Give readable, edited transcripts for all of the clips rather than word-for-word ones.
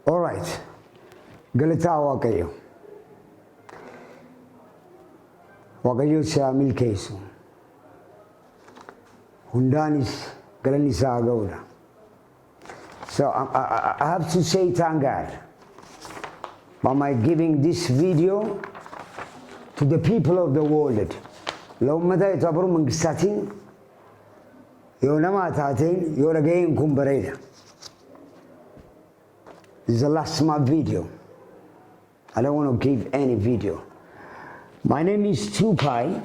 All right. Galata Wakayo. Wakayo siya milkesu. Hundanis galanisa agawda. So I have to say thank God by giving this video to the people of the world. Lawmada itabru mangisatin yonama tatin yoragain kumbareda. This is the last my video. I don't want to give any video. My name is Tupai,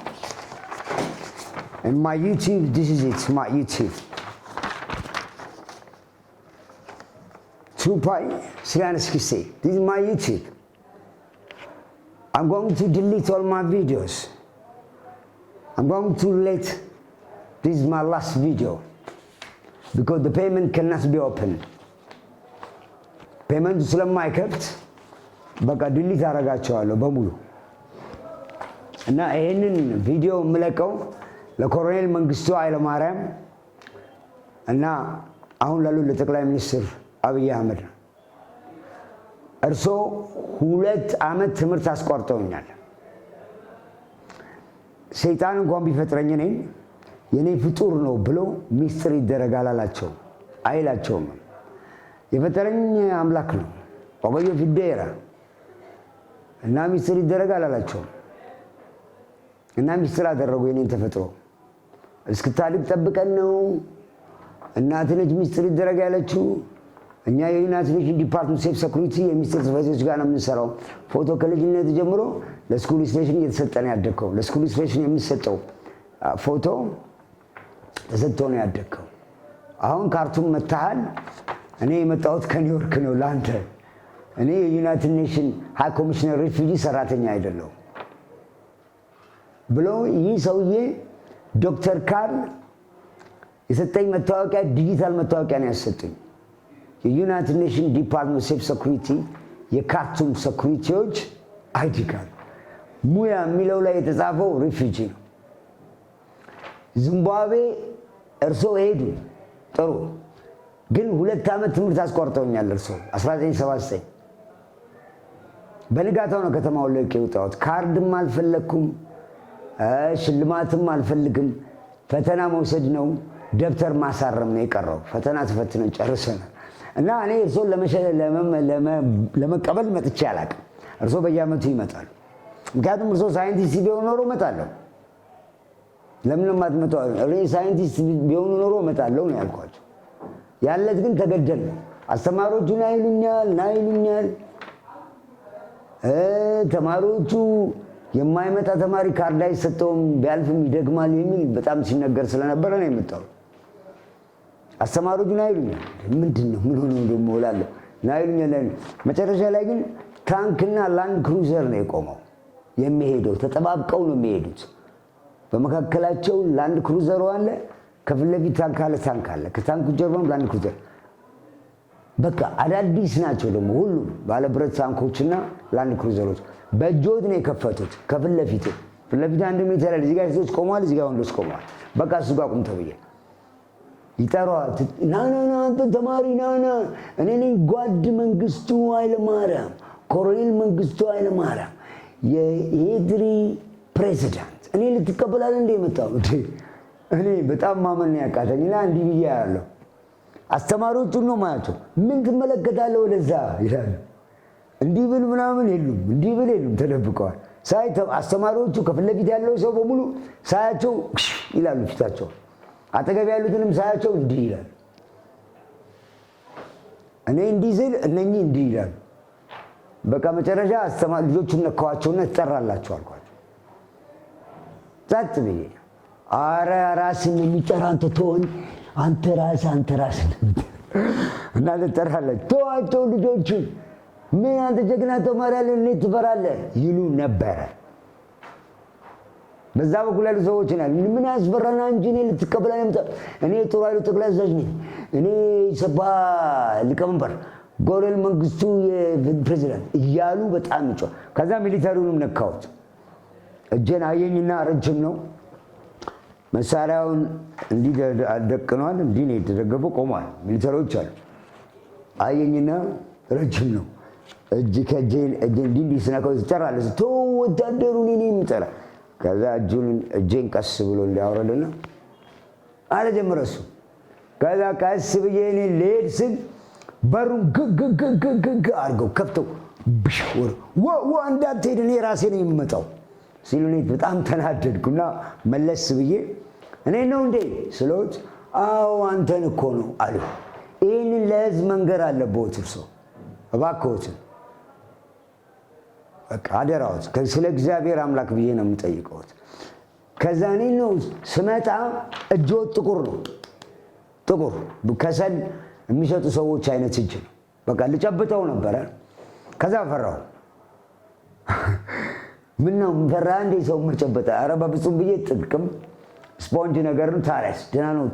and my YouTube, this is it, my YouTube. Tupai Srianaskise. This is my YouTube. I'm going to delete all my videos. I'm going to let, this is my last video, because the payment cannot be opened. Payment ስለማይከፍት በቃ ዲሊት አረጋቸዋለሁ በሙሉ እና ይሄንን ቪዲዮ ምለቀው ለኮሎኔል መንግስቱ ኃይለማርያም እና አሁን ላሉ ለጠቅላይ ሚኒስትር አብይ አህመድ እርሶ 2 ዓመት ትምህርት አስቆርጠውኛል። ሰይጣን እንኳን ቢፈጥረኝ ነኝ የኔ ፍጡር ነው ብሎ ሚስጥር ይደረጋል አላቸው አይላቸውም። የፈጠረኝ አምላክ ነው ወገዮ ፊዴራ እና ሚስጥር ይደረጋል አላቸው እና ሚስጥር አደረጉ የኔን ተፈጥሮ እስክታልቅ ጠብቀን ነው እናት ልጅ ሚስጥር ይደረጋ ያለችው እኛ የዩናይትድ ኔሽንስ ዲፓርትመንት ሴፍ ሴኩሪቲ የሚስጥር ጽፈቶች ጋር ነው የምንሰራው ፎቶ ከልጅነት ጀምሮ ለስኩል ስቴሽን እየተሰጠነ ያደከው ለስኩል ስቴሽን የሚሰጠው ፎቶ ተሰጥቶ ነው ያደከው አሁን ካርቱም መታሃል እኔ የመጣሁት ከኒውዮርክ ነው ላንተ እኔ የዩናይትድ ኔሽን ሃይ ኮሚሽነር ሪፊጂ ሰራተኛ አይደለም ብሎ ይህ ሰውዬ ዶክተር ካርል የሰጠኝ መታወቂያ ዲጂታል መታወቂያ ነው ያሰጠኝ የዩናይትድ ኔሽን ዲፓርትመንት ሴፍ ሴኩሪቲ የካርቱም ሴኩሪቲዎች አይዲ ካርድ ሙያ የሚለው ላይ የተጻፈው ሪፊጂ ነው ዚምባብዌ እርሶ ሄዱ ጥሩ ግን 2 ዓመት ትምህርት አስቆርጠውኛል እርሶ 1979 በንጋታው ነው ከተማው ለቄ ወጣሁት ካርድም አልፈለኩም ሽልማትም አልፈልግም ፈተና መውሰድ ነው ደብተር ማሳረም ነው የቀረው ፈተና ተፈትነን ጨርሰናል እና እኔ እርሶ ለመቀበል መጥቼ አላቅም እርሶ በየዓመቱ ይመጣሉ ምክንያቱም እርሶ ሳይንቲስት ቢሆኑ ኖሮ እመጣለሁ ለምን ማትመጣው እኔ ሳይንቲስት ቢሆኑ ኖሮ እመጣለሁ ነው ያልኳቸው ያለት ግን ተገደል አስተማሪዎቹ ናይሉኛል ተማሪዎቹ የማይመጣ ተማሪ ካርድ አይሰጠውም ቢያልፍም ይደግማል የሚል በጣም ሲነገር ስለነበረ ነው የመጣው አስተማሪዎቹ ናይሉኛል ምንድነው ምን ሆኖ ደሞ ወላለሁ ናይሉኛል መጨረሻ ላይ ግን ታንክና ላንድ ክሩዘር ነው የቆመው የሚሄደው ተጠባብቀው ነው የሚሄዱት በመካከላቸው ላንድ ክሩዘር አለ ከፍለፊት ታንክ አለ ከታንኩ ጀርባም ላንድ ክሩዘር በቃ አዳዲስ ናቸው ደግሞ ሁሉ ባለ ብረት ታንኮችና ላንድ ክሩዘሮች በጆት ነው የከፈቱት ከፍለፊት አንድ ሜትር ላይ እዚህ ጋር ሰዎች ቆመዋል እዚህ ጋር ወንዶች ቆመዋል በቃ እሱ ጋር ቁም ተብዬ ይጠራዋል ናና አንተ ተማሪ ናና እኔ ነኝ ጓድ መንግስቱ ኃይለማርያም ኮሎኔል መንግስቱ ኃይለማርያም የኢድሪ ፕሬዝዳንት እኔ ልትቀበላለህ እንደ መጣው እኔ በጣም ማመን ያቃተኝና እንዲህ ብዬ ያለው አስተማሪዎቹ ነው ማለት ምን ትመለከታለህ ወደዛ ይላል እንዲህ ብል ምናምን የሉም ተደብቀዋል ሳይ አስተማሪዎቹ ከፍለፊት ያለው ሰው በሙሉ ሳያቸው ይላሉ ፊታቸው አጠገብ ያሉትንም ሳያቸው እንዲህ ይላል እኔ እንዲህ ስል እነኚህ እንዲህ ይላሉ በቃ መጨረሻ አስተማሪ ልጆቹን ነካዋቸውና ተጠራላቸው አልኳቸው ዛት ብዬ አረ ራስን የሚጠራ አንተ ተወኝ አንተ ራስ እና ተጠራለች ተዋቸው ልጆቹ ምን አንተ ጀግና ተማሪ ያለ እኔ ትፈራለህ ይሉ ነበር በዛ በኩል ያሉ ሰዎች ናቸው ምን ያስፈራና እንጂ እኔ ልትቀበላኝ እኔ ጥሩ አይሉ ጠቅላይ አዛዥ ነኝ እኔ ሰባ ሊቀመንበር ኮሎኔል መንግስቱ የፕሬዝዳንት እያሉ በጣም ይጮህ ከዛ ሚሊታሪውንም ነካውት እጄን አየኝና ረጅም ነው መሳሪያውን እንዲህ አደቅኗል እንዲህ ነው የተደገፈው ቆሟል ሚሊታሪዎች አሉ አየኝና ረጅም ነው። እጅ ከእጄን እንዲህ ስነካው ትጠራለህ። ተው ወታደሩ እኔ የምጠራ። ከዛ እጄን ቀስ ብሎ እንዲያወረድና አለ ጀመረ እሱ። ከዛ ቀስ ብዬ እኔ ልሄድ ስል በሩን ግግግግግ አድርገው ከፍተው እንዳትሄድ እኔ ራሴ ነው የምመጣው ሲሉ እኔ በጣም ተናደድኩና መለስ ብዬ እኔ ነው እንዴ ስለውት አዎ አንተን እኮ ነው አሉ። ይህንን ለህዝብ መንገር አለብዎት እርሶ እባክዎትን በቃ አደራዎት ስለ እግዚአብሔር አምላክ ብዬ ነው የምጠይቀዎት። ከዛ እኔ ነው ስመጣ እጅዎት ጥቁር ነው ጥቁር ከሰል የሚሸጡ ሰዎች አይነት እጅ ነው። በቃ ልጨብጠው ነበረ። ከዛ ፈራው። ምን ነው ፈራ እንዴ ሰው መጨበጣ? ኧረ በፍጹም ብዬ ጥቅም ስፖንጅ ነገር ነው። ታዲያስ ደህና ነው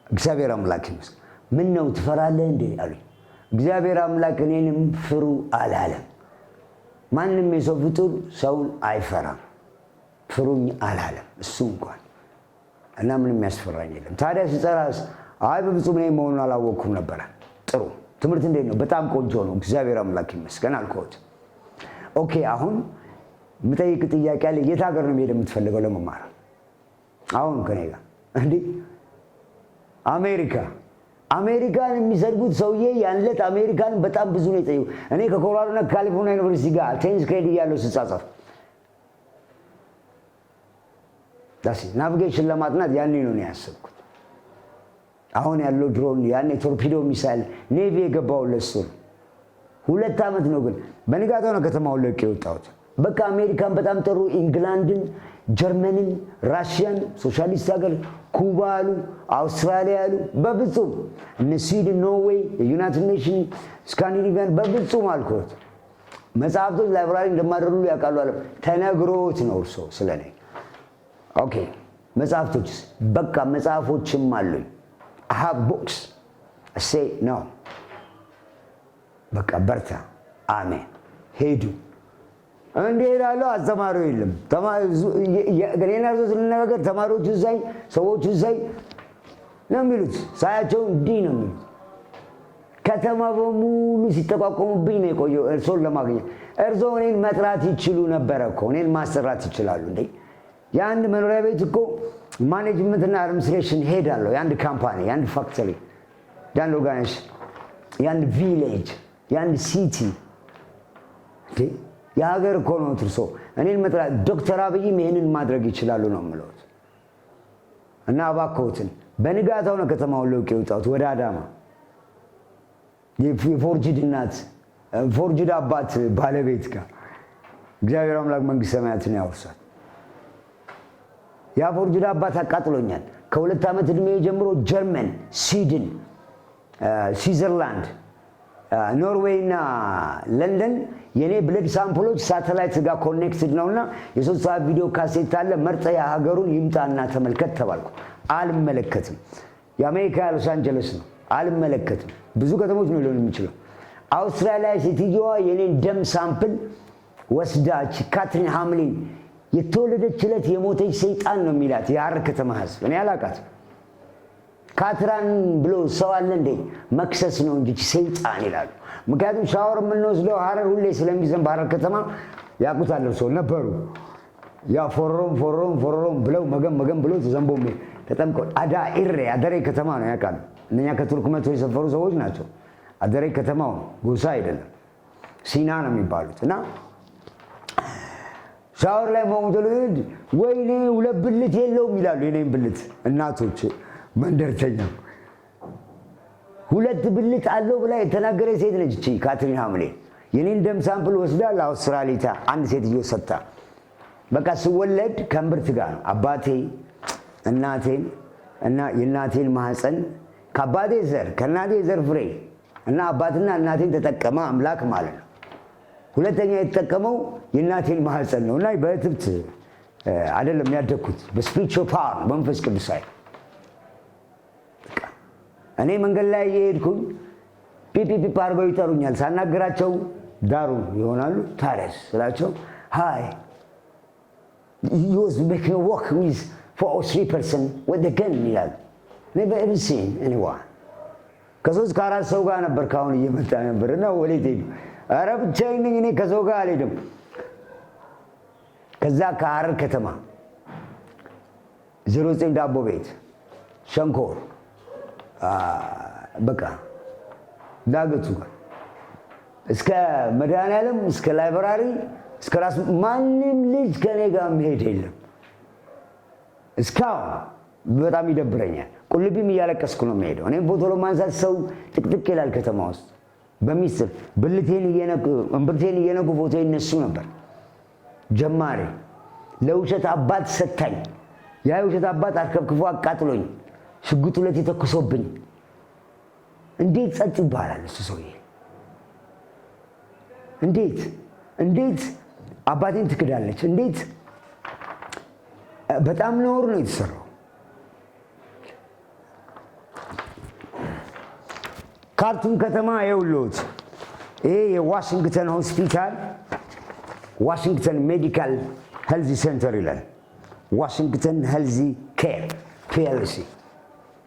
እግዚአብሔር አምላክ ይመስገን። ምን ነው ትፈራለህ እንዴ አሉኝ። እግዚአብሔር አምላክ እኔንም ፍሩ አላለም። ማንም የሰው ፍጡር ሰውን አይፈራም። ፍሩኝ አላለም እሱ እንኳን እና ምንም ያስፈራኝ የለም። ታዲያ ሲጠራስ አይ በፍጹም እኔ መሆኑን አላወቅኩም ነበር። ጥሩ ትምህርት እንዴት ነው? በጣም ቆንጆ ነው እግዚአብሔር አምላክ ይመስገን አልኩት። ኦኬ አሁን የምጠይቅ ጥያቄ አለ። የት ሀገር ነው መሄድ የምትፈልገው ለመማር? አሁን ከኔ ጋር እንዴ አሜሪካን የሚሰድቡት ሰውዬ ያንለት አሜሪካን በጣም ብዙ ነው የጠየቁ። እኔ ከኮሎራዶና ካሊፎርኒያ ዩኒቨርሲቲ ጋር ቴንስ ክሬዲት ያለው ስጻጻፍ ናቪጌሽን ለማጥናት ያኔ ነው ያሰብኩት። አሁን ያለው ድሮን ያኔ ቶርፒዶ ሚሳይል ኔቪ የገባው ለሱ 2 ዓመት ነው። ግን በንጋታው ነው ከተማውን ለቅ የወጣሁት። በቃ አሜሪካን በጣም ጠሩ። ኢንግላንድን፣ ጀርመንን፣ ራሽያን ሶሻሊስት ሀገር፣ ኩባ አሉ፣ አውስትራሊያ አሉ። በፍጹም እነ ስዊድን፣ ኖርዌይ፣ የዩናይትድ ኔሽን፣ ስካንዲኔቪያን በፍጹም አልኩት። መጽሐፍቶች ላይብራሪ እንደማደርሉ ያውቃሉ አለ። ተነግሮት ነው እርሶ ስለኔ። ኦኬ መጽሐፍቶች በቃ መጽሐፎችም አሉኝ። I have books. I say no. በቃ በርታ አሜን ሄዱ እንዴ እላለሁ። አስተማሪው የለም። ገኔና ርሶ ስንነጋገር ተማሪዎቹ ሳይ ሰዎቹ ሳይ ነው የሚሉት። ሳያቸው እንዲህ ነው የሚሉት። ከተማ በሙሉ ሲጠቋቋሙብኝ ነው የቆየው እርሶን ለማግኘት። እርሶ እኔን መጥራት ይችሉ ነበረ እኮ እኔን ማሰራት ይችላሉ እንዴ። የአንድ መኖሪያ ቤት እኮ ማኔጅመንትና አድሚኒስትሬሽን ሄዳለሁ። የአንድ ካምፓኒ፣ የአንድ ፋክተሪ፣ የአንድ ኦርጋናይዜሽን፣ የአንድ ቪሌጅ፣ የአንድ ሲቲ የሀገር እኮ ነው እርሶ እኔን መጥራት። ዶክተር አብይም ይህንን ማድረግ ይችላሉ ነው የምለውት። እና እባክዎትን በንጋታው ነው ከተማውን ለውቅ የወጣሁት ወደ አዳማ። የፎርጅድ እናት ፎርጅድ አባት ባለቤት ጋር እግዚአብሔር አምላክ መንግስት ሰማያትን ያወርሳል። ያ ፎርጅድ አባት አቃጥሎኛል። ከ2 ዓመት ዕድሜ ጀምሮ ጀርመን፣ ስዊድን፣ ስዊዘርላንድ፣ ኖርዌይ እና ለንደን የኔ ብለድ ሳምፕሎች ሳተላይት ጋር ኮኔክትድ ነውና የ3 ሰዓት ቪዲዮ ካሴት አለ። መርጠ የሀገሩን ይምጣና ተመልከት ተባልኩ። አልመለከትም። የአሜሪካ ሎስ አንጀለስ ነው። አልመለከትም። ብዙ ከተሞች ነው ሊሆን የሚችለው። አውስትራሊያ ሴትዮዋ የኔን ደም ሳምፕል ወስዳች ካትሪን ሃምሊን የተወለደች ዕለት የሞተች ሰይጣን ነው የሚላት የሐረር ከተማ ህዝብ። እኔ አላውቃት። ካትራን ብሎ ሰው አለ እንዴ? መክሰስ ነው እንጂ ሰይጣን ይላሉ። ምክንያቱም ሻወር የምንወስደው ሐረር ሁሌ ስለሚዘንብ ሐረር ከተማ ያውቁታል ሰው ነበሩ። ያ ፎሮሮም ብለው መገም ብሎ ተዘንቦ ተጠምቀው አደሬ ከተማ ነው ያውቃሉ። እነኛ ከቱርክ መጥተው የሰፈሩ ሰዎች ናቸው። አደሬ ከተማው ጎሳ አይደለም፣ ሲና ነው የሚባሉት። እና ሻወር ላይ መውደሉ ወይኔ 2 ብልት የለውም ይላሉ። የኔን ብልት እናቶች መንደርተኛ 2 ብልት አለው ብላ የተናገረ ሴት ነች እቺ ካትሪን ሃምሊን። የኔን ደም ሳምፕል ወስዳ ለአውስትራሊያ አንድ ሴትዮ ሰጣ። በቃ ስወለድ ከእምብርት ጋር ነው አባቴ እናቴን እና የእናቴን ማህፀን ከአባቴ ዘር ከእናቴ ዘር ፍሬ እና አባትና እናቴን ተጠቀመ አምላክ ማለት ነው። ሁለተኛ የተጠቀመው የእናቴን ማህፀን ነው። እና በእትብት አይደለም ያደግኩት፣ በስፒሪቹዋል ፓወር መንፈስ ቅዱስ ኃይል። እኔ መንገድ ላይ የሄድኩኝ ፒፒ አድርገው ይጠሩኛል። ሳናገራቸው ዳሩ ይሆናሉ። ታዲያስ ስላቸው ሃይ you was making a walk with 4 or 3 person with the gun ይላሉ። never ever seen anyone ከ3 ከ4 ሰው ጋር ነበር ካሁን እየመጣ ነበርና ወዴት ሄዱ? ኧረ ብቻዬን ነኝ እኔ ከሰው ጋር አልሄድም። ከዛ ከሐረር ከተማ 09 ዳቦ ቤት ሸንኮር በቃ ዳገቱ እስከ መድኃኒዓለም እስከ ላይብራሪ እስከ ራስ ማንም ልጅ ከኔ ጋር መሄድ የለም። እስካሁን በጣም ይደብረኛል። ቁልቢም እያለቀስኩ ነው የምሄደው። እኔም ፎቶ ለማንሳት ሰው ጥቅጥቅ ይላል ከተማ ውስጥ በሚስጥር እምብርቴን እየነኩ ፎቶ ይነሱ ነበር። ጀማሪ ለውሸት አባት ሰታኝ፣ ያ የውሸት አባት አርከፍክፎ አቃጥሎኝ ሽጉጥ 2 ተኩሶብኝ እንዴት ጸጥ ይባላል? እሱ ሰውዬ እንዴት አባቴን ትክዳለች? እንዴት በጣም ነውር ነው የተሰራው። ካርቱም ከተማ የውሎት ይሄ የዋሽንግተን ሆስፒታል ዋሽንግተን ሜዲካል ሄልዝ ሴንተር ይላል። ዋሽንግተን ሄልዝ ኬር ፒኤልሲ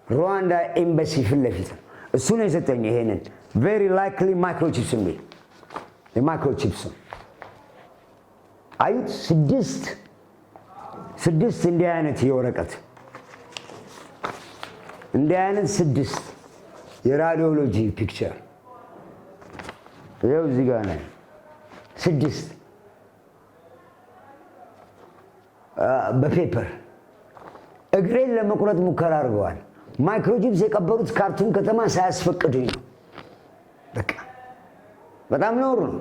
ሩዋንዳ ኤምባሲ ፊት ለፊት እሱ ነው የሰጠኝ ይሄንን ቬሪ ላይክሊ ማይክሮቺፕስ የሚል የማይክሮቺፕስ አዩት። 6 እንዲህ አይነት የወረቀት እንዲህ አይነት 6 የራዲዮሎጂ ፒክቸር ይኸው እዚህ ጋር ነው። 6 በፔፐር እግሬን ለመቁረጥ ሙከራ አድርገዋል። ማይክሮቺፕስ የቀበሩት ካርቱም ከተማ ሳያስፈቅዱኝ ነው። በቃ በጣም ነውር ነው።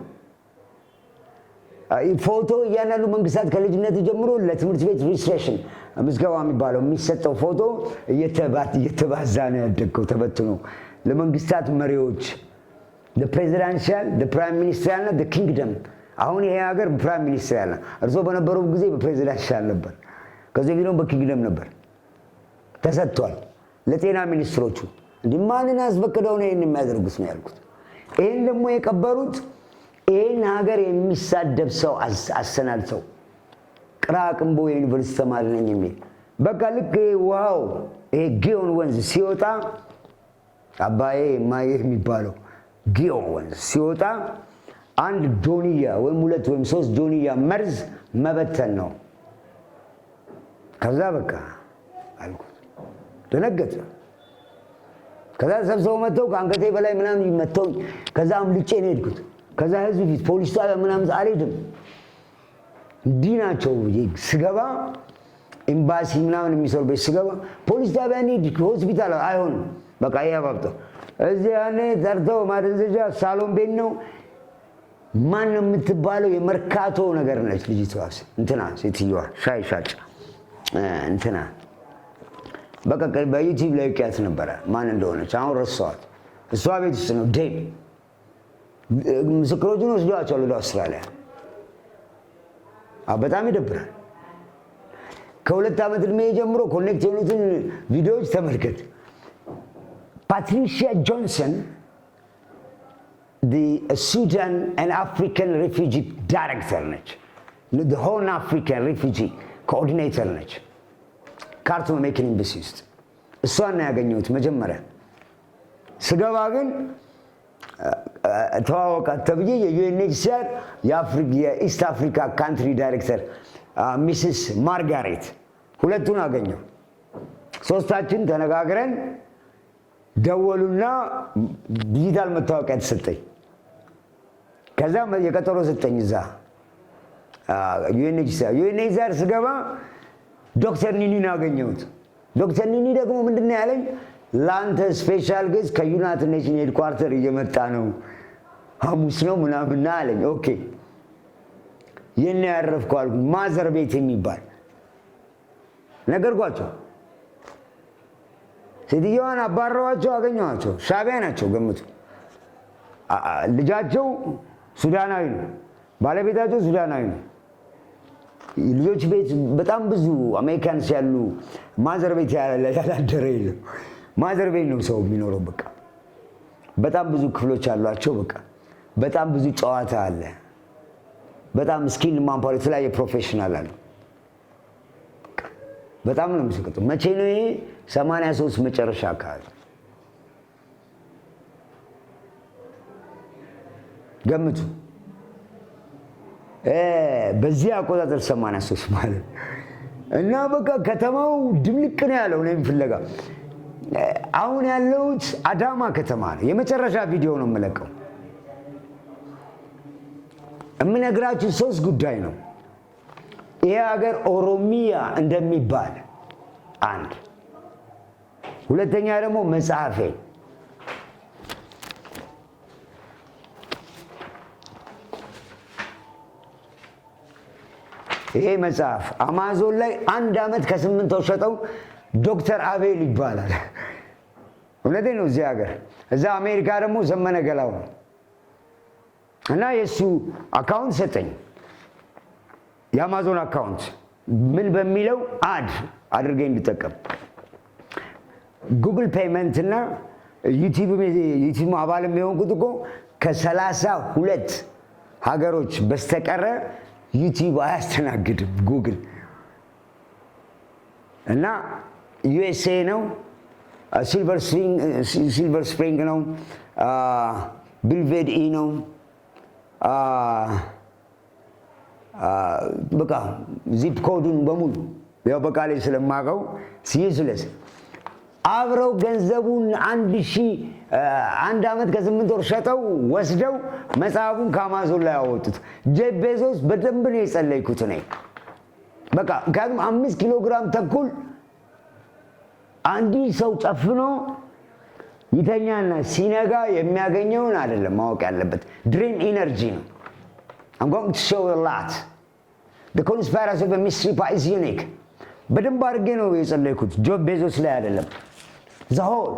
ፎቶ እያንዳንዱ መንግስታት ከልጅነት ጀምሮ ለትምህርት ቤት ሪጅስትሬሽን ምዝገባ የሚባለው የሚሰጠው ፎቶ እየተባዛ ነው ያደገው ተበትኖ ለመንግስታት መሪዎች ለፕሬዚዳንሻል ለፕራይም ሚኒስትሪያል እና ለኪንግደም። አሁን ይሄ ሀገር ፕራይም ሚኒስትሪያል ነው። እርሶ በነበረው ጊዜ በፕሬዚዳንሻል ነበር፣ ከዚህ ቢሆን በኪንግደም ነበር ተሰጥቷል ለጤና ሚኒስትሮቹ። እንዲህ ማንን አስፈቅደው ነው ይሄን የሚያደርጉት ነው ያልኩት። ይሄን ደግሞ የቀበሩት ይሄን ሀገር የሚሳደብ ሰው አሰናድተው ቅራቅንቦ የዩኒቨርሲቲ ተማሪ ነኝ የሚል በቃ ልክ ዋው ይሄ ጊዮን ወንዝ ሲወጣ አባዬ ማየ የሚባለው ጊዮን ወንዝ ሲወጣ አንድ ጆንያ ወይም 2 ወይም 3 ጆንያ መርዝ መበተን ነው። ከዛ በቃ አልኩት ደነገጠ። ከዛ ሰብሰው መተው ከአንገቴ በላይ ምናምን ይመተው። ከዛ አምልጬ ነው የሄድኩት። ከዛ ህዝብ ፊት ፖሊስ ጣቢያ ምናምን አልሄድም። እንዲህ ናቸው። ስገባ ኤምባሲ ምናምን የሚሰሩ ቤት ስገባ ፖሊስ ጣቢያ እንሂድ ሆስፒታል አይሆንም። በቃ ያባብጠው እዚህ ያኔ ጠርተው ማደንዘዣ ሳሎን ቤት ነው። ማን ነው የምትባለው? የመርካቶ ነገር ነች ልጅቷ እንትና ሴትዮዋ ሻይ ሻጭ እንትና በቃ በዩቲዩብ ላይ ቂያት ነበረ ማን እንደሆነች አሁን ረሳኋት። እሷ ቤት ውስጥ ነው ዴም ምስክሮቹን ወስዷቸዋል ወደ አውስትራሊያ። በጣም ይደብራል። ከ2 ዓመት ዕድሜ ጀምሮ ኮኔክት የሆኑትን ቪዲዮዎች ተመልከት። ፓትሪሺያ ጆንሰን ሱዳን and African refugee director ነች። the Horn African refugee coordinator ነች ካርቱም አሜሪካን ኤምባሲ ውስጥ። እሷን ነው ያገኘሁት መጀመሪያ ስገባ። ግን ተዋወቃት ተብዬ የዩኤንኤችሲአር የኢስት አፍሪካ ካንትሪ ዳይሬክተር ሚስስ ማርጋሬት ሁለቱን አገኘሁ። ሶስታችን ተነጋግረን ደወሉና ዲጂታል መታወቂያ ተሰጠኝ። ከዛ የቀጠሮ ሰጠኝ እዛ ዩኤንኤችሲአር ስገባ ዶክተር ኒኒን አገኘሁት። ዶክተር ኒኒ ደግሞ ምንድነው ያለኝ? ለአንተ ስፔሻል ጌዝ ከዩናይትድ ኔሽን ሄድኳርተር እየመጣ ነው ሐሙስ ነው ምናምን አለኝ። ኦኬ የኔ ያረፍኩ አልኩኝ። ማዘር ቤት የሚባል ነገርኳቸው። ሴትዮዋን አባረዋቸው፣ አገኘኋቸው። ሻቢያ ናቸው ገምቱ። ልጃቸው ሱዳናዊ ነው፣ ባለቤታቸው ሱዳናዊ ነው። ልጆች ቤት በጣም ብዙ አሜሪካንስ ያሉ ማዘር ቤት ያላደረ የለም። ማዘር ቤት ነው ሰው የሚኖረው። በቃ በጣም ብዙ ክፍሎች አሏቸው። በቃ በጣም ብዙ ጨዋታ አለ። በጣም ስኪል ማንፓወር የተለያየ ፕሮፌሽናል አለ። በጣም ነው የሚሰቀጠው። መቼ ነው ይሄ? 83 መጨረሻ አካባቢ ገምቱ። በዚህ አቆጣጠር 83 ማለት እና በቃ ከተማው ድብልቅ ነው ያለው እኔም ፍለጋ። አሁን ያለሁት አዳማ ከተማ ነው። የመጨረሻ ቪዲዮ ነው የምለቀው። የምነግራችሁ 3 ጉዳይ ነው። ይሄ ሀገር ኦሮሚያ እንደሚባል አንድ፣ ሁለተኛ ደግሞ መጽሐፌ ይሄ መጽሐፍ አማዞን ላይ 1 ዓመት ከ8 ወር ሸጠው ዶክተር አቤል ይባላል። እውነቴን ነው። እዚህ ሀገር እዛ አሜሪካ ደግሞ ዘመነ ገላው ነው እና የእሱ አካውንት ሰጠኝ። የአማዞን አካውንት ምን በሚለው አድርገኝ እንድጠቀም ጉግል ፔይመንት እና ዩቲዩብ አባልም የሆንኩት እኮ ከ32 ሀገሮች በስተቀረ ዩቲዩብ አያስተናግድም ጉግል። እና ዩኤስኤ ነው፣ ሲልቨር ስፕሪንግ ነው፣ ብልቬድ ኢ ነው። በቃ ዚፕ ኮዱን በሙሉ ያው በቃ ላይ ስለማውቀው ሲይዝለስ አብረው ገንዘቡን 1 ዓመት ከ8 ወር ሸጠው ወስደው መጽሐፉን ከአማዞን ላይ ያወጡት። ጄፍ ቤዞስ በደንብ ነው የጸለይኩት ነኝ። በቃ ምክንያቱም 5 ኪሎ ግራም ተኩል አንዲ ሰው ጨፍኖ ይተኛና ሲነጋ የሚያገኘውን አይደለም ማወቅ ያለበት፣ ድሪም ኢነርጂ ነው። I'm going to show a lot. The conspiracy of a mystery part is unique. በደንብ አድርጌ ነው የጸለይኩት ጄፍ ቤዞስ ላይ አይደለም ዘሆል።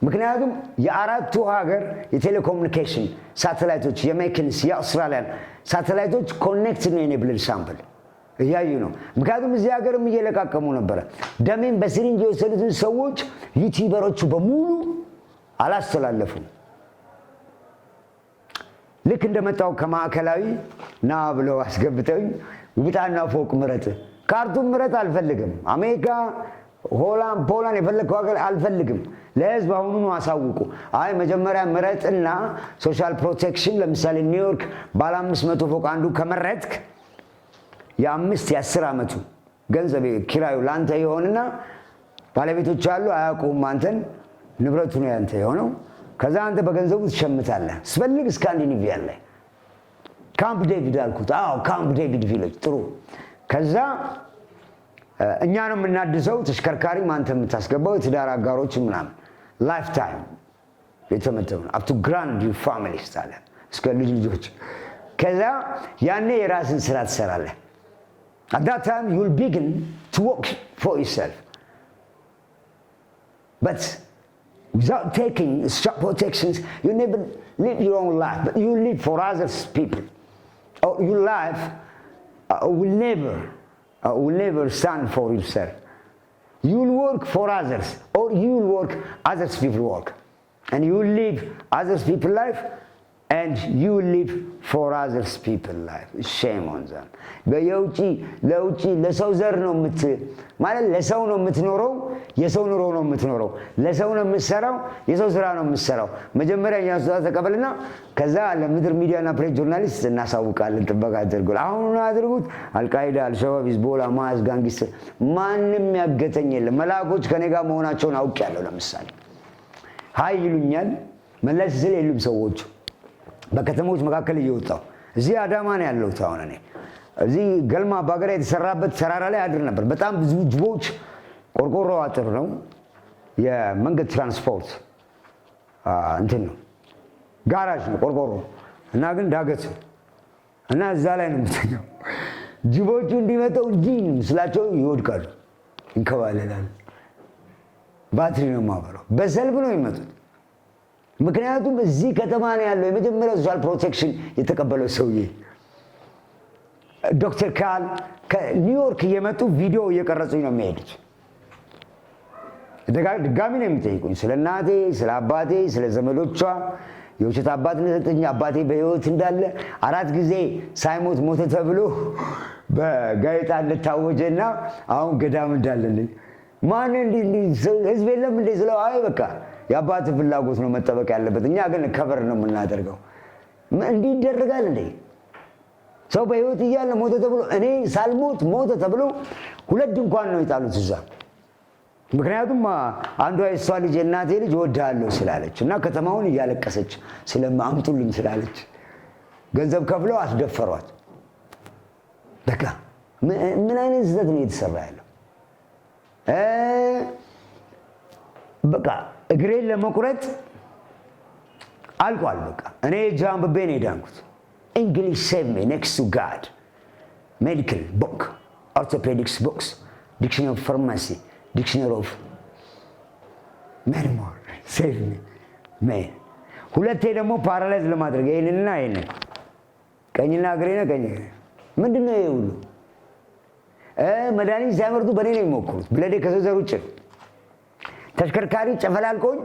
ምክንያቱም የአራቱ ሀገር የቴሌኮሙኒኬሽን ሳተላይቶች የሜክንስ የአውስትራሊያን ሳተላይቶች ኮኔክት ነው የኔ ብለድ ሳምፕል እያዩ ነው። ምክንያቱም እዚህ ሀገርም እየለቃቀሙ ነበረ። ደሜን በሲሪንጅ የወሰዱትን ሰዎች ዩቲዩበሮቹ በሙሉ አላስተላለፉም። ልክ እንደመጣው ከማዕከላዊ ና ብለው አስገብተውኝ ውጣና ፎቅ ምረጥ፣ ካርቱም ምረጥ አልፈልግም፣ አሜሪካ፣ ሆላንድ፣ ፖላንድ የፈለግከው ሀገር አልፈልግም፣ ለህዝብ አሁኑኑ አሳውቁ። አይ መጀመሪያ ምረጥና ሶሻል ፕሮቴክሽን ለምሳሌ ኒውዮርክ ባለ 500 ፎቅ አንዱ ከመረጥክ የ5 የ10 ዓመቱ ገንዘብ ኪራዩ ላንተ ይሆንና ባለቤቶች አሉ አያውቁም አንተን፣ ንብረቱ ነው ያንተ የሆነው። ከዛ አንተ በገንዘቡ ትሸምታለህ። ስፈልግ ስካንዲኔቪያ ላይ ካምፕ ዴቪድ አልኩት። አዎ ካምፕ ዴቪድ ቪሌጅ ጥሩ። ከዛ እኛ ነው የምናድሰው፣ ተሽከርካሪም አንተ የምታስገባው፣ የትዳር አጋሮች ምናምን ላይፍ ታይም የተመደበ ነው። አፕ ቱ ግራንድ ዩ ፋሚሊ ስታለ እስከ ልጆች። ከዛ ያኔ የራስን ስራ ትሰራለህ። at that time you will begin to work for yourself, but without taking strap protections you never live your own life, but you live for others people, or your life will never stand for yourself. You will work for others, or you will work others people work, and you will live others people life, and you will live for others people life. Shame on them. በየውጪ ለውጪ ለሰው ዘር ነው ማለት ለሰው ነው የምትኖረው፣ የሰው ኑሮ ነው የምትኖረው። ለሰው ነው የምትሰራው፣ የሰው ስራ ነው የምትሰራው። መጀመሪያ እኛን ተቀበልና ከዛ ለምድር ሚዲያና ፕሬስ ጆርናሊስት እናሳውቃለን፣ ጥበቃ አድርጉት። አሁን አድርጉት። አልቃይዳ፣ አልሸባብ፣ ሂዝቦላ፣ ማዝ፣ ጋንጊስተር ማንም ያገተኝ የለም። መላእኮች ከኔ ጋር መሆናቸውን አውቄያለሁ። ለምሳሌ ሀይ ይሉኛል፣ መለስ ስል የሉም ሰዎቹ። በከተሞች መካከል እየወጣው እዚህ አዳማ ነው ያለሁት። አሁን እኔ እዚህ ገልማ ባገራ የተሰራበት ተራራ ላይ አድር ነበር። በጣም ብዙ ጅቦች፣ ቆርቆሮ አጥር ነው፣ የመንገድ ትራንስፖርት እንትን ነው፣ ጋራጅ ነው ቆርቆሮ እና ግን ዳገት እና እዛ ላይ ነው የምትተኛው። ጅቦቹ እንዲመጣው እንጂ ስላቸው ይወድቃሉ፣ ይንከባለላሉ። ባትሪ ነው የማበራው። በሰልፍ ነው የሚመጡት። ምክንያቱም እዚህ ከተማ ነው ያለው የመጀመሪያው ሶሻል ፕሮቴክሽን የተቀበለው ሰውዬ ዶክተር ካል ከኒውዮርክ እየመጡ ቪዲዮ እየቀረጹኝ ነው የሚሄዱት። ድጋሚ ነው የሚጠይቁኝ ስለ እናቴ፣ ስለ አባቴ፣ ስለ ዘመዶቿ። የውሸት አባት እንደሰጠኝ አባቴ በህይወት እንዳለ 4 ጊዜ ሳይሞት ሞተ ተብሎ በጋዜጣ እንደታወጀና አሁን ገዳም እንዳለልኝ ማን ህዝብ የለም እንደ ስለው አይ በቃ የአባት ፍላጎት ነው መጠበቅ ያለበት፣ እኛ ግን ከበር ነው የምናደርገው። እንዲህ ይደረጋል እንዴ? ሰው በህይወት እያለ ሞተ ተብሎ እኔ ሳልሞት ሞተ ተብሎ 2 ድንኳን ነው የጣሉት እዛ። ምክንያቱም አንዷ የሷ ልጅ እናቴ ልጅ እወድሃለሁ ስላለች እና ከተማውን እያለቀሰች ስለማምጡልኝ ስላለች ገንዘብ ከፍለው አስደፈሯት። በቃ ምን አይነት ስህተት ነው የተሰራ ያለው? በቃ እግሬን ለመቁረጥ አልቋል። በቃ እኔ ጃምብቤ ነው የዳንኩት። English save me next to God. Medical book, orthopedics books, dictionary of pharmacy, dictionary of many more. Save me. Man. ሁለቴ ደግሞ ፓራላይዝ ለማድረግ ይሄንና ይሄንን ቀኝና እግሬና ቀኝ ምንድነው ይሄ ሁሉ? መድኃኒት ሲያመርቱ በኔ ነው የሚሞክሩት። ብለዴ ከሰው ዘር ውጭ ተሽከርካሪ ጨፈላልቆኝ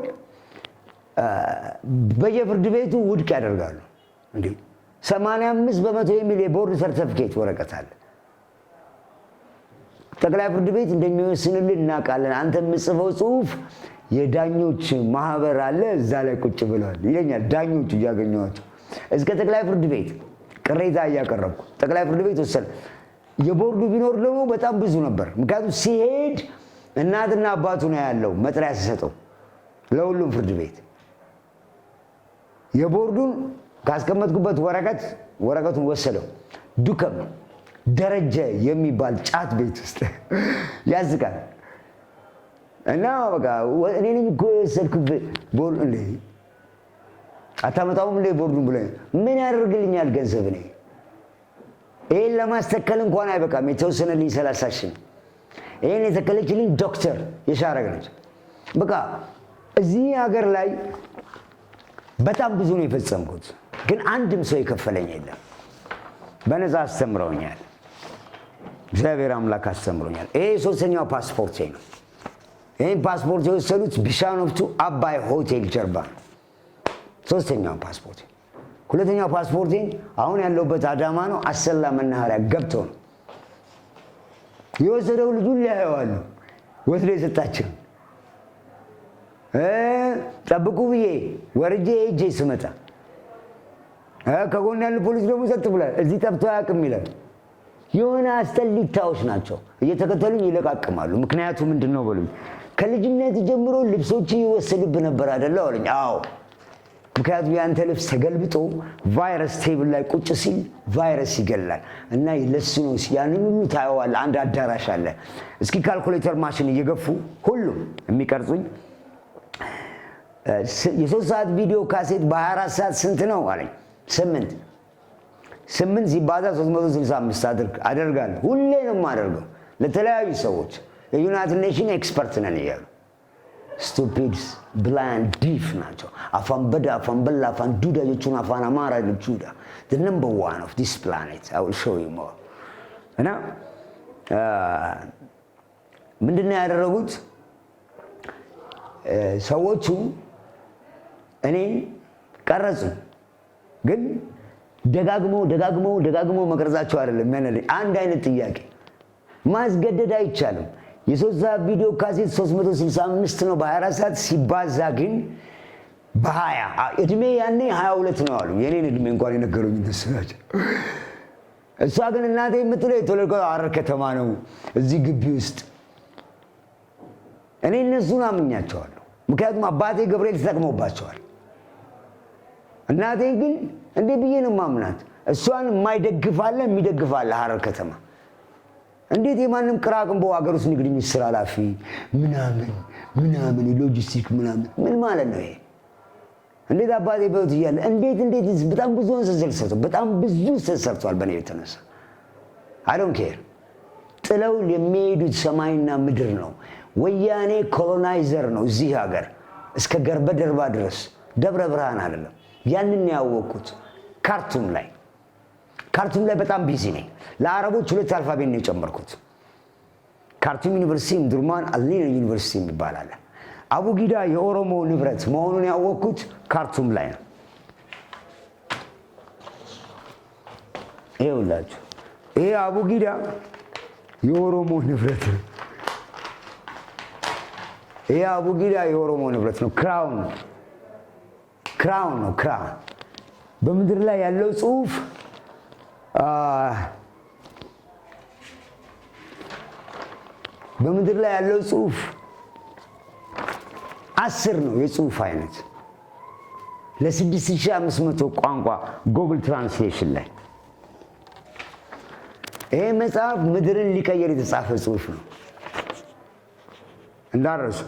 በየፍርድ ቤቱ ውድቅ ያደርጋሉ። እንዴ 85% የሚል የቦርድ ሰርቲፊኬት ወረቀት አለ። ጠቅላይ ፍርድ ቤት እንደሚወስንልን እናውቃለን። አንተ የምጽፈው ጽሁፍ የዳኞች ማህበር አለ እዛ ላይ ቁጭ ብለዋል ይለኛል። ዳኞቹ እያገኘኋቸው እስከ ጠቅላይ ፍርድ ቤት ቅሬታ እያቀረብኩ ጠቅላይ ፍርድ ቤት ወሰነ። የቦርዱ ቢኖር ደግሞ በጣም ብዙ ነበር። ምክንያቱም ሲሄድ እናትና አባቱ ነው ያለው መጥሪያ ሲሰጠው ለሁሉም ፍርድ ቤት የቦርዱን ካስቀመጥኩበት ወረቀቱን ወሰደው። ዱከም ደረጀ የሚባል ጫት ቤት ውስጥ ያዝቃል። እና በቃ እኔ ነኝ እኮ የወሰድኩበት ቦርዱ እንዴ አታመጣውም እንዴ ቦርዱን ብለኝ ምን ያደርግልኛል ገንዘብ እኔ ይሄን ለማስተከል እንኳን አይበቃም። የተወሰነልኝ 30 ሺህ ይሄን የተከለችልኝ ዶክተር የሻረግ ነች። በቃ እዚህ ሀገር ላይ በጣም ብዙ ነው የፈጸምኩት፣ ግን አንድም ሰው የከፈለኝ የለም። በነፃ አስተምረውኛል። እግዚአብሔር አምላክ አስተምሮኛል። ይሄ 3ኛው ፓስፖርቴ ነው። ይሄን ፓስፖርት የወሰዱት ቢሻኖፍቱ አባይ ሆቴል ጀርባ ነው። 3ኛው ፓስፖርቴ። 2ኛው ፓስፖርቴን አሁን ያለሁበት አዳማ ነው። አሰላ መናኸሪያ ገብቶ ነው የወሰደው። ልጁን ሊያየዋሉ ወስዶ የሰጣቸው ጠብቁ ብዬ ወርጄ ሄጄ ስመጣ ከጎን ያሉ ፖሊስ ደግሞ ሰጥ ብሏል። እዚህ ጠብቶ አያውቅም ይላል። የሆነ አስጠሊታዎች ናቸው። እየተከተሉኝ ይለቃቅማሉ። ምክንያቱ ምንድነው በሉኝ። ከልጅነት ጀምሮ ልብሶች ይወሰድብህ ነበር አይደል አለኝ። አዎ፣ ምክንያቱም ያንተ ልብስ ተገልብጦ ቫይረስ ቴብል ላይ ቁጭ ሲል ቫይረስ ይገላል እና ለሱ ነው። ያንን ሁሉ ታየዋለህ። አንድ አዳራሽ አለ። እስኪ ካልኩሌተር ማሽን እየገፉ ሁሉም የሚቀርጹኝ የ3 ሰዓት ቪዲዮ ካሴት በ24 ሰዓት ስንት ነው አለኝ። 8 ሲባዛ 365 አደርጋለሁ። ሁሌ ነው የማደርገው ለተለያዩ ሰዎች። የዩናይትድ ኔሽን ኤክስፐርት ነን እያሉ ስቱፒድስ ብላይንድ ዲፍ ናቸው። አፋን በዳ አፋን በላ አፋን ዱዳ የቹን አፋን አማራ ልጁዳ the number 1 of this planet. I will show you more. እና ምንድነው ያደረጉት ሰዎቹ? እኔ ቀረጹ፣ ግን ደጋግሞ መቅረጻቸው አይደለም ያነለ አንድ አይነት ጥያቄ ማስገደድ አይቻልም። የ3 ሰዓት ቪዲዮ ካሴት 365 ነው በ24 ሰዓት ሲባዛ ግን በ20 እድሜ ያኔ 22 ነው አሉ። የኔን እድሜ እንኳን የነገሩኝ እነሱ ናቸው። እሷ ግን እናቴ የምትለው የተወለድኩት ሐረር ከተማ ነው እዚህ ግቢ ውስጥ። እኔ እነሱን አምኛቸዋለሁ፣ ምክንያቱም አባቴ ገብርኤል ተጠቅሞባቸዋል። እናቴ ግን እንዴ ብዬ ነው ማምናት። እሷን የማይደግፋለ የሚደግፋለ ሐረር ከተማ እንዴት የማንም ቅራቅንቦ ሀገር ውስጥ ንግድ ሚኒስትር ኃላፊ ምናምን ሎጂስቲክ ምን ማለት ነው ይሄ? እንዴት አባቴ በህይወት እያለ እንዴት በጣም ብዙ ሰርቷል። በጣም ብዙ ሰርቷል በእኔ የተነሳ። አይ ዶንት ኬር። ጥለው የሚሄዱት ሰማይና ምድር ነው። ወያኔ ኮሎናይዘር ነው እዚህ ሀገር እስከ ገርበ ደርባ ድረስ። ደብረ ብርሃን አይደለም። ያንን ያወቅኩት ካርቱም ላይ በጣም ቢዚ ነኝ። ለአረቦች 2 አልፋቤት ነው የጨመርኩት። ካርቱም ዩኒቨርሲቲ፣ ዱርማን አልኒር ዩኒቨርሲቲ ይባላል። አቡጊዳ የኦሮሞ ንብረት መሆኑን ያወቅኩት ካርቱም ላይ ነው። ይኸውላችሁ ይሄ አቡጊዳ የኦሮሞ ንብረት ነው። ይሄ አቡጊዳ የኦሮሞ ንብረት ነው። ክራውን ነው። በምድር ላይ ያለው ጽሑፍ በምድር ላይ ያለው ጽሑፍ 10 ነው የጽሑፍ አይነት ለ6500 ቋንቋ ጉግል ትራንስሌሽን ላይ። ይሄ መጽሐፍ ምድርን ሊቀየር የተጻፈ ጽሑፍ ነው እንዳረሱ።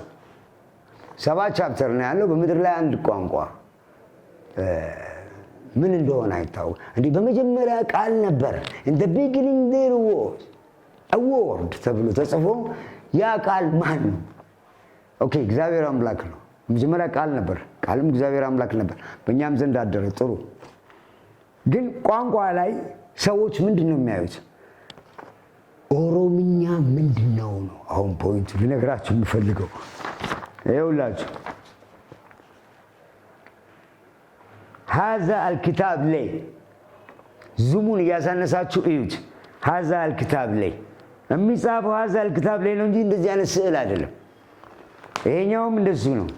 7 ቻፕተር ነው ያለው። በምድር ላይ አንድ ቋንቋ ምን እንደሆነ አይታወቅ። እንዲህ በመጀመሪያ ቃል ነበር፣ in the beginning there was a word ተብሎ ተጽፎ ያ ቃል ማን ነው? ኦኬ እግዚአብሔር አምላክ ነው። መጀመሪያ ቃል ነበር፣ ቃልም እግዚአብሔር አምላክ ነበር፣ በእኛም ዘንድ አደረ። ጥሩ። ግን ቋንቋ ላይ ሰዎች ምንድን ነው የሚያዩት? ኦሮምኛ ምንድን ነው ነው አሁን ፖይንቱ ልነግራችሁ የምፈልገው። ይኸውላችሁ ሀዛ አልኪታብ ላይ ዙሙን እያሳነሳችሁ እዩት። ሀዛ አልኪታብ ላይ የሚጻፈው ሀዛ አልኪታብ ላይ ነው እንጂ እንደዚህ አይነት ስዕል አይደለም። ይሄኛውም እንደሱ ነው።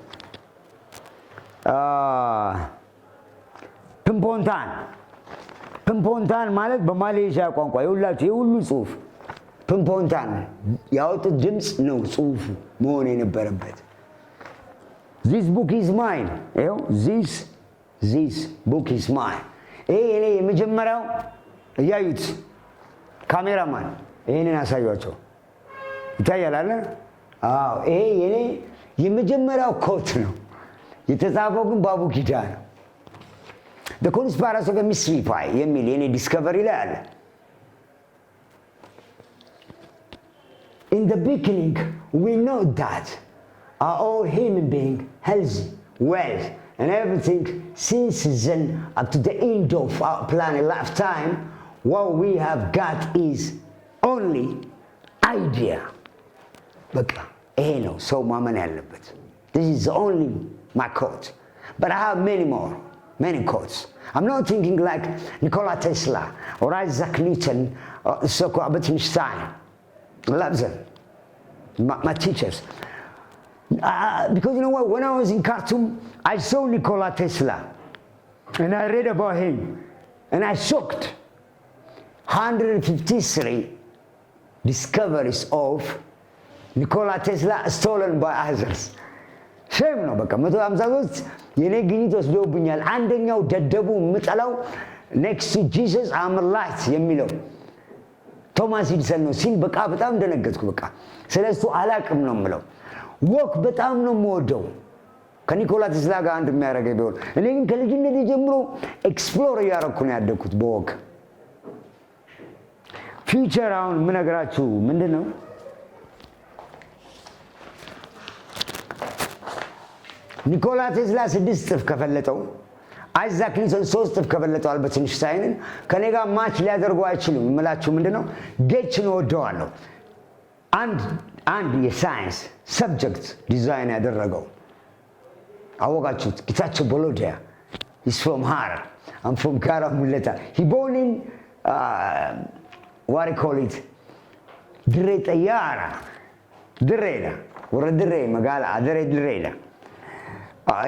ፕምፖንታን ማለት በማሌዥያ ቋንቋ ይኸውላችሁ የሁሉ ጽሑፍ ፕምፖንታን ያወጡት ድምፅ ነው ጽሑፉ መሆን የነበረበት። this book is mine ይኸው this book is mine። ይሄ እኔ የመጀመሪያው እያዩት ካሜራማን ይሄንን አሳያቸው ይታያል አለ። አዎ ይሄ የኔ የመጀመሪያው ኮት ነው። የተጻፈው ግን በአቡጊዳ ነው። the conspiracy of a mystery pie የሚል የኔ ዲስከቨሪ ላይ አለ። in the beginning we know that are all human beings healthy, well, and everything since then up to the end of our planet lifetime, what we have got is only idea. በቃ ይሄ ነው ሰው ማመን ያለበት። this is only my quote, but I have many quotes. I'm not thinking like Nikola Tesla or Isaac Newton or Albert Einstein. I love them, my teachers. Because you know what, when I was in Khartoum, I saw Nikola Tesla and I read about him and I shocked. 153 discoveries of Nikola Tesla stolen by others. ሼም ነው በቃ 153 የኔ ግኝት ወስደውብኛል። አንደኛው ደደቡ ምጠላው next to Jesus I'm a light የሚለው ቶማስ ኤዲሰን ነው ሲል በቃ በጣም ደነገጥኩ። በቃ ስለሱ አላቅም ነው የምለው። ወክ በጣም ነው የምወደው ከኒኮላ ቴስላ ጋር አንድ የሚያደርገኝ ቢሆን። እኔ ግን ከልጅነቴ ጀምሮ ኤክስፕሎር እያደረኩ ነው ያደግኩት በወክ። ፊውቸር አሁን የምነግራችሁ ምንድን ነው? ኒኮላ ቴስላ 6 እጥፍ ከፈለጠው፣ አይዛክ ኒውተን 3 እጥፍ ከፈለጠው አልበርት አይንሽታይንን ከኔ ጋር ማች ሊያደርጉ አይችሉም። የምላችሁ ምንድነው? ጌችን እወደዋለሁ። አንድ የሳይንስ ሰብጀክት ዲዛይን ያደረገው አወቃችሁት? ጌታቸው ቦሎዲያ is from Harar. I'm from Karamuleta. He born in what I call it ድሬ ጠያራ ድሬዳ ወረ ድሬ መጋላ አደሬ ድሬዳ።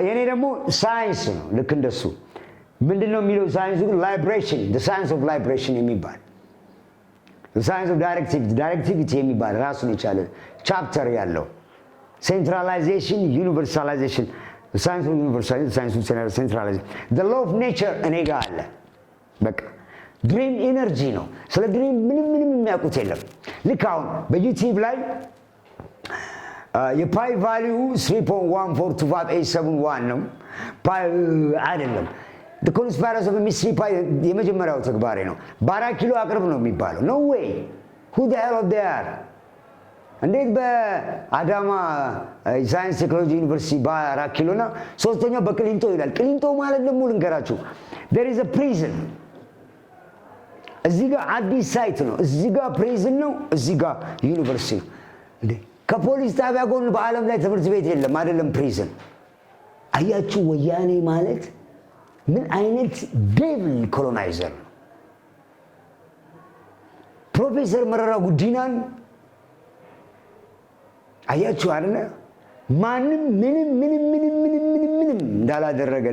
የኔ ደግሞ ሳይንስ ነው ልክ እንደሱ። ምንድነው የሚለው ሳይንሱ? ላይብሬሽን the science of vibration የሚባል the science of directivity የሚባል ራሱን የቻለ ቻፕተር ያለው centralization universalization the science of universalization the science of centralization the law of nature እኔ ጋር አለ። በቃ ድሪም ኢነርጂ ነው። ስለ ድሪም ምንም የሚያውቁት የለም። ልክ አሁን በዩቲዩብ ላይ የፓይ ቫልዩ 3.1425871 ነው። ፓይ አይደለም። the conspiracy of a mystery pi የመጀመሪያው ተግባሬ ነው። በ4 ኪሎ አቅርብ ነው የሚባለው። no way who the hell of they are? እንዴት በአዳማ ሳይንስ ቴክኖሎጂ ዩኒቨርሲቲ በ4 ኪሎና ሶስተኛው በቅሊንጦ ይላል። ቅሊንጦ ማለት ደግሞ ልንገራችሁ there is a prison እዚህ ጋር አዲስ ሳይት ነው። እዚህ ጋር ፕሪዝን ነው፣ እዚህ ጋር ዩኒቨርሲቲ ነው። እንዴ ከፖሊስ ጣቢያ ጎን በዓለም ላይ ትምህርት ቤት የለም አይደለም ፕሪዝን። አያችሁ ወያኔ ማለት ምን አይነት ዴቪል ኮሎናይዘር ነው። ፕሮፌሰር መረራ ጉዲናን አያችሁ አይደለ? ማንም ምንም እንዳላደረገ